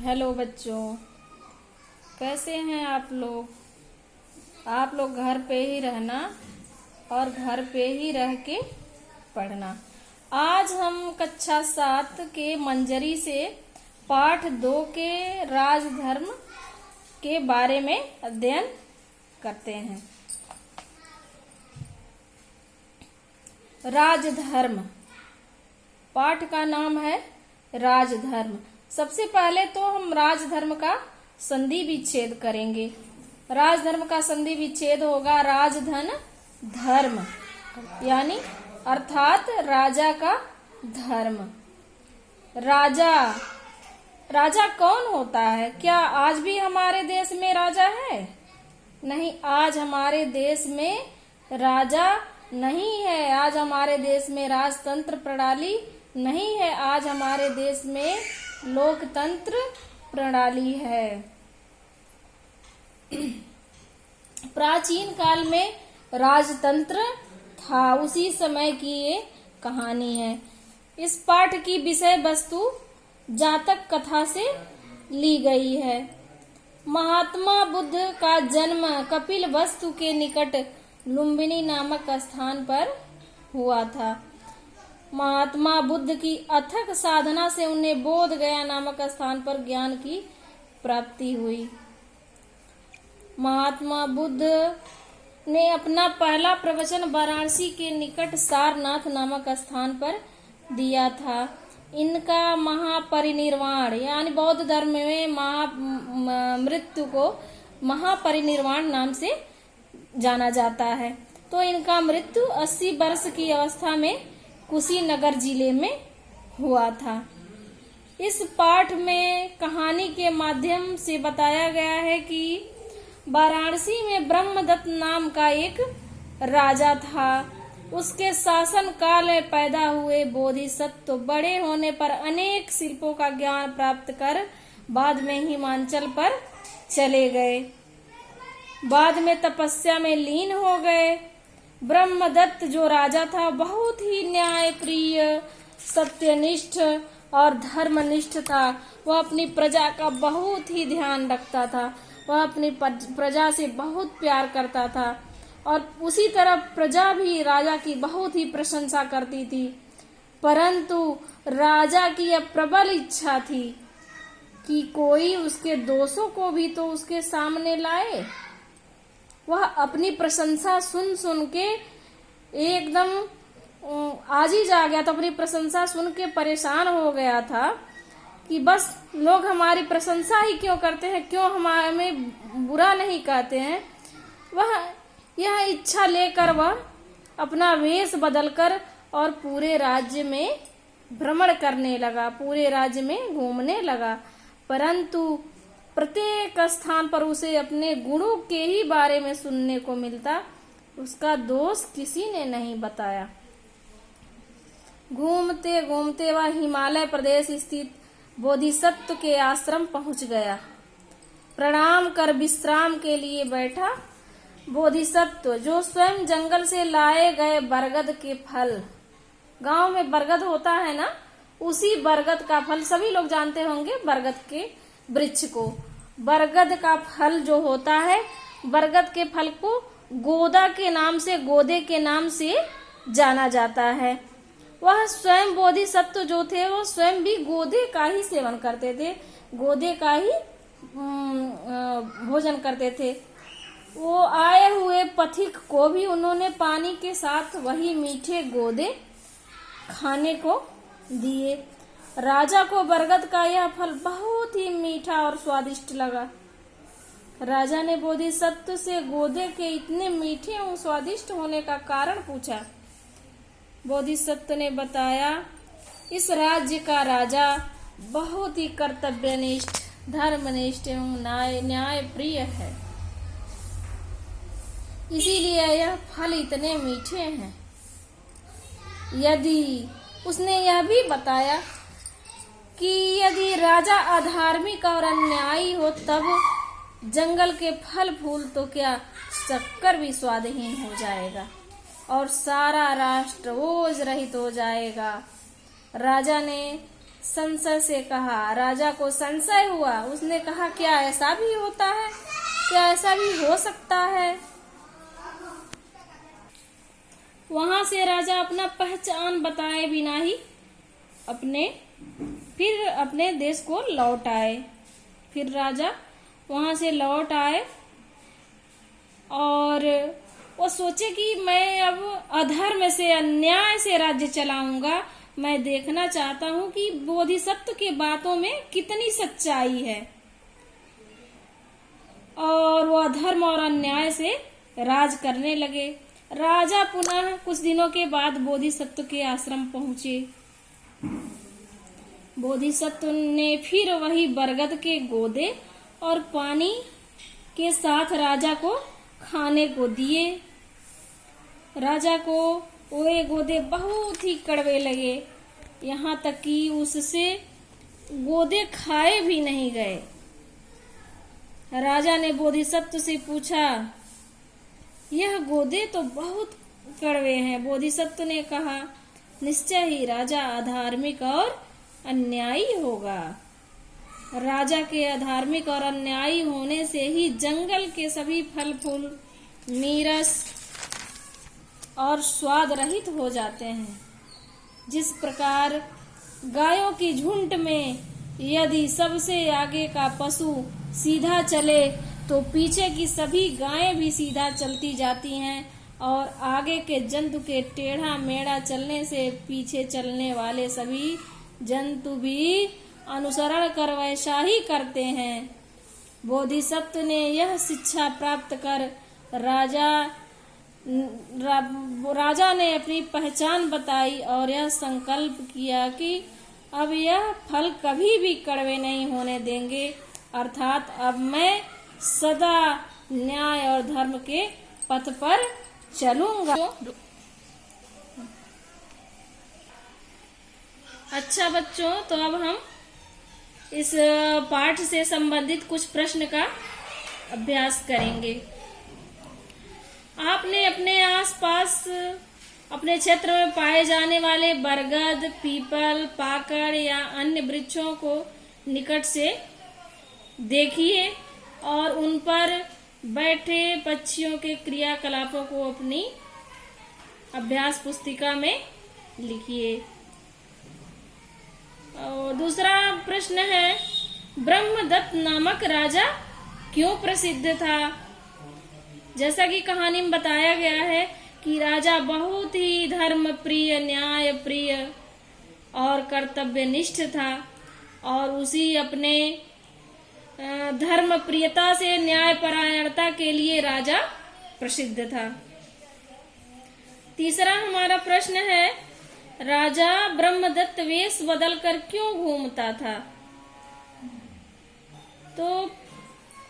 Hello बच्चों, कैसे हैं आप लोग। आप लोग घर पे ही रहना और घर पे ही रह के पढ़ना। आज हम कक्षा 7 के मंजरी से पाठ 2 के राजधर्म के बारे में अध्ययन करते हैं। राजधर्म पाठ का नाम है राजधर्म। सबसे पहले तो हम राजधर्म का संधि विच्छेद करेंगे। राजधर्म का संधि विच्छेद होगा राजधन धर्म, यानी अर्थात राजा का धर्म। राजा कौन होता है? क्या आज भी हमारे देश में राजा है? नहीं, आज हमारे देश में राजा नहीं है। आज हमारे देश में राजतंत्र प्रणाली नहीं है। आज हमारे देश में लोकतंत्र प्रणाली है। प्राचीन काल में राजतंत्र था, उसी समय की ये कहानी है। इस पाठ की विषय वस्तु जातक कथा से ली गई है। महात्मा बुद्ध का जन्म कपिलवस्तु के निकट लुम्बिनी नामक स्थान पर हुआ था। महात्मा बुद्ध की अथक साधना से उन्हें बोध गया नामक स्थान पर ज्ञान की प्राप्ति हुई। महात्मा बुद्ध ने अपना पहला प्रवचन वाराणसी के निकट सारनाथ नामक स्थान पर दिया था। इनका महापरिनिर्वाण यानी बौद्ध धर्म में मृत्यु को महापरिनिर्वाण नाम से जाना जाता है। तो इनका मृत्यु 80 वर्ष की अवस्था में कुशीनगर जिले में हुआ था। इस पाठ में कहानी के माध्यम से बताया गया है कि वाराणसी में ब्रह्मदत्त नाम का एक राजा था। उसके शासन काल में पैदा हुए बोधिसत्व बड़े होने पर अनेक शिल्पों का ज्ञान प्राप्त कर बाद में हिमाचल पर चले गए। बाद में तपस्या में लीन हो गए। ब्रह्मदत्त जो राजा था बहुत ही न्यायप्रिय, सत्यनिष्ठ और धर्मनिष्ठ था। वह अपनी प्रजा का बहुत ही ध्यान रखता था। वह अपनी प्रजा से बहुत प्यार करता था और उसी तरह प्रजा भी राजा की बहुत ही प्रशंसा करती थी। परंतु राजा की यह प्रबल इच्छा थी कि कोई उसके दोषों को भी तो उसके सामने लाए। वह अपनी प्रशंसा सुन सुन के एकदम आजीज आ गया था। अपनी प्रशंसा सुन के परेशान हो गया था कि बस लोग हमारी प्रशंसा ही क्यों करते हैं, क्यों हमें बुरा नहीं कहते हैं। वह यह इच्छा लेकर वह अपना वेश बदलकर और पूरे राज्य में भ्रमण करने लगा, पूरे राज्य में घूमने लगा। परंतु प्रत्येक स्थान पर उसे अपने गुणों के ही बारे में सुनने को मिलता, उसका दोष किसी ने नहीं बताया। घूमते घूमते वह हिमालय प्रदेश स्थित बोधिसत्व के आश्रम पहुंच गया। प्रणाम कर विश्राम के लिए बैठा। बोधिसत्व जो स्वयं जंगल से लाए गए बरगद के फल, गांव में बरगद होता है ना, उसी बरगद का फल, सभी लोग जानते होंगे बरगद के वृक्ष को। बरगद का फल जो होता है, बरगद के फल को गोदा के नाम से, गोदे के नाम से जाना जाता है। वह स्वयं बोधिसत्व जो थे वो स्वयं भी गोदे का ही सेवन करते थे, गोदे का ही भोजन करते थे। वो आए हुए पथिक को भी उन्होंने पानी के साथ वही मीठे गोदे खाने को दिए। राजा को बरगद का यह फल बहुत ही मीठा और स्वादिष्ट लगा। राजा ने बोधिसत्व से गोदे के इतने मीठे और स्वादिष्ट होने का कारण पूछा। बोधिसत्व ने बताया, इस राज्य का राजा बहुत ही कर्तव्यनिष्ठ, धर्मनिष्ठ एवं न्याय प्रिय है, इसीलिए यह फल इतने मीठे हैं। यदि उसने यह भी बताया कि यदि राजा अधार्मिक और अन्यायी हो तब जंगल के फल फूल तो क्या, शक्कर भी स्वादहीन हो जाएगा और सारा राष्ट्र ओज रहित हो जाएगा। राजा ने संशय से कहा। राजा को संशय हुआ, उसने कहा क्या ऐसा भी होता है, क्या ऐसा भी हो सकता है। वहां से राजा अपना पहचान बताए बिना ही फिर अपने देश को लौट आए। फिर राजा वहां से लौट आए और वो सोचे कि मैं अब अधर्म से, अन्याय से राज्य चलाऊंगा। मैं देखना चाहता हूं कि बोधिसत्व के बातों में कितनी सच्चाई है। और वो अधर्म और अन्याय से राज करने लगे। राजा पुनः कुछ दिनों के बाद बोधिसत्व के आश्रम पहुंचे। बोधिसत्व ने फिर वही बरगद के गोदे और पानी के साथ राजा को खाने को दिए। राजा को वो गोदे बहुत ही कड़वे लगे, यहाँ तक कि उससे गोदे खाए भी नहीं गए। राजा ने बोधिसत्व से पूछा, यह गोदे तो बहुत कड़वे हैं। बोधिसत्व ने कहा, निश्चय ही राजा अधार्मिक और अन्यायी होगा। राजा के अधार्मिक और अन्यायी होने से ही जंगल के सभी फल फूल नीरस और स्वाद रहित हो जाते हैं। जिस प्रकार गायों की झुंड में यदि सबसे आगे का पशु सीधा चले तो पीछे की सभी गायें भी सीधा चलती जाती हैं, और आगे के जंतु के टेढ़ा मेढ़ा चलने से पीछे चलने वाले सभी जंतु भी अनुसरण कर वैसा ही करते हैं। बोधिसत्व ने यह शिक्षा प्राप्त कर राजा ने अपनी पहचान बताई और यह संकल्प किया कि अब यह फल कभी भी कड़वे नहीं होने देंगे, अर्थात अब मैं सदा न्याय और धर्म के पथ पर चलूंगा। अच्छा बच्चों, तो अब हम इस पाठ से संबंधित कुछ प्रश्न का अभ्यास करेंगे। आपने अपने आसपास अपने क्षेत्र में पाए जाने वाले बरगद, पीपल, पाकड़ या अन्य वृक्षों को निकट से देखिए और उन पर बैठे पक्षियों के क्रियाकलापों को अपनी अभ्यास पुस्तिका में लिखिए। और दूसरा प्रश्न है, ब्रह्मदत्त नामक राजा क्यों प्रसिद्ध था? जैसा कि कहानी में बताया गया है कि राजा बहुत ही धर्म प्रिय, न्याय प्रिय और कर्तव्यनिष्ठ था, और उसी अपने धर्म प्रियता से न्याय परायणता के लिए राजा प्रसिद्ध था। तीसरा हमारा प्रश्न है, राजा ब्रह्मदत्त वेश बदलकर क्यों घूमता था? तो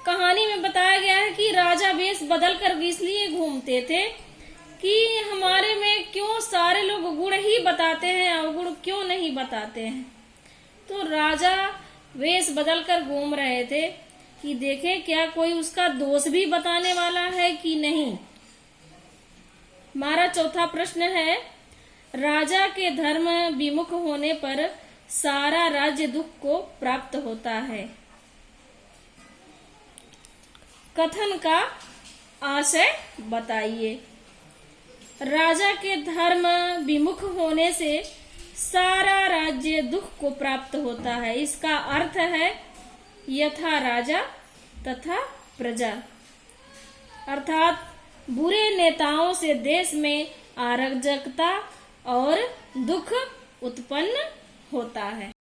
कहानी में बताया गया है कि राजा वेश बदलकर इसलिए घूमते थे कि हमारे में क्यों सारे लोग गुण ही बताते हैं, अवगुण क्यों नहीं बताते हैं। तो राजा वेश बदलकर घूम रहे थे कि देखे क्या कोई उसका दोष भी बताने वाला है कि नहीं। हमारा चौथा प्रश्न है, राजा के धर्म विमुख होने पर सारा राज्य दुख को प्राप्त होता है। कथन का आशय बताइए। राजा के धर्म विमुख होने से सारा राज्य दुख को प्राप्त होता है। इसका अर्थ है यथा राजा तथा प्रजा, अर्थात बुरे नेताओं से देश में अराजकता और दुख उत्पन्न होता है।